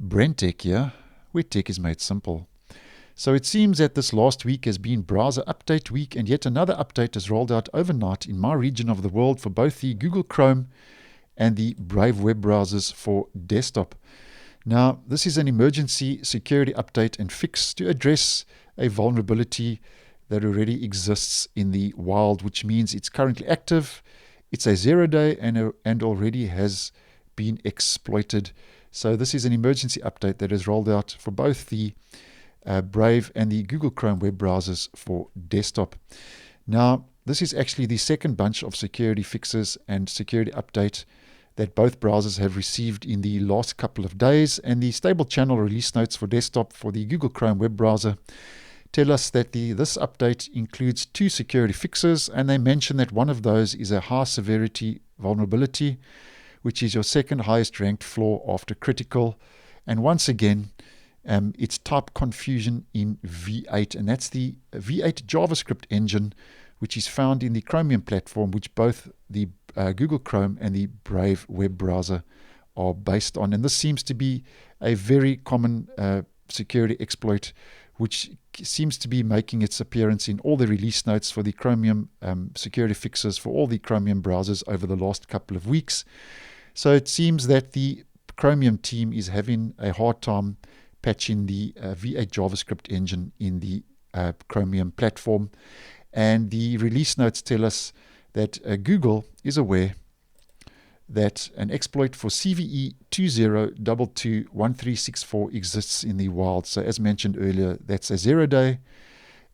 BrenTech here, where tech is made simple. So it seems that this last week has been browser update week, and yet another update has rolled out overnight in my region of the world for both the Google Chrome and the Brave web browsers for desktop. Now, this is an emergency security update and fix to address a vulnerability that already exists in the wild, which means it's currently active, it's a 0-day, and already has been exploited. So this is an emergency update that is rolled out for both the Brave and the Google Chrome web browsers for desktop. Now, this is actually the second bunch of security fixes and security update that both browsers have received in the last couple of days, and the stable channel release notes for desktop for the Google Chrome web browser tell us that this update includes 2 security fixes, and they mention that one of those is a high severity vulnerability, which is your second highest ranked flaw after critical. And once again, it's type confusion in V8, and that's the V8 JavaScript engine, which is found in the Chromium platform, which both the Google Chrome and the Brave web browser are based on. And this seems to be a very common security exploit, which seems to be making its appearance in all the release notes for the Chromium security fixes for all the Chromium browsers over the last couple of weeks. So it seems that the Chromium team is having a hard time patching the V8 JavaScript engine in the Chromium platform. And the release notes tell us that Google is aware that an exploit for CVE 20221364 exists in the wild. So as mentioned earlier, that's a 0-day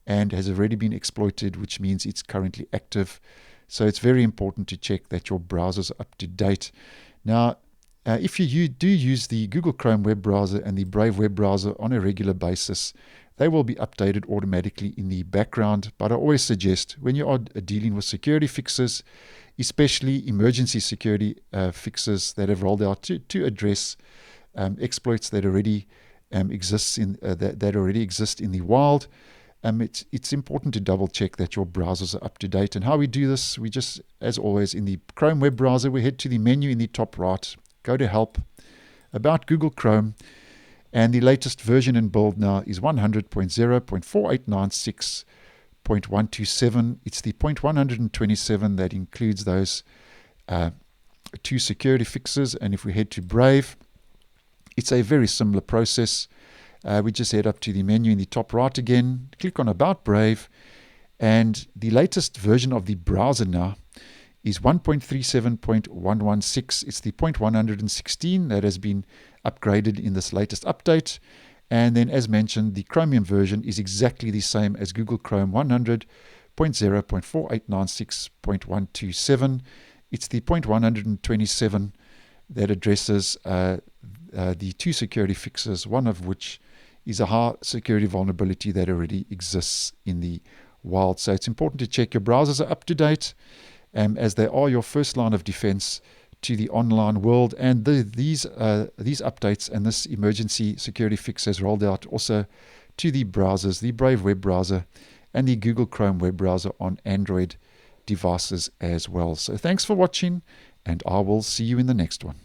and has already been exploited, which means it's currently active. So it's very important to check that your browsers are up to date. Now, if you do use the Google Chrome web browser and the Brave web browser on a regular basis, they will be updated automatically in the background. But I always suggest when you are dealing with security fixes, especially emergency security fixes that have rolled out to address exploits that already exist in the wild, it's important to double check that your browsers are up to date. And how we do this, we just, as always, in the Chrome web browser, we head to the menu in the top right, go to Help, About Google Chrome, and the latest version and build now is 100.0.4896.127. It's the 0.127 that includes those 2 security fixes. And if we head to Brave, it's a very similar process. We just head up to the menu in the top right again, click on About Brave, and the latest version of the browser now is 1.37.116. It's the 0.116 that has been upgraded in this latest update. And then, as mentioned, the Chromium version is exactly the same as Google Chrome, 100.0.4896.127. It's the 0.127 that addresses the 2 security fixes, one of which is a high security vulnerability that already exists in the wild. So it's important to check your browsers are up to date, as they are your first line of defense to the online world. And these updates and this emergency security fix has rolled out also to the browsers, the Brave web browser and the Google Chrome web browser on Android devices as well. So thanks for watching, and I will see you in the next one.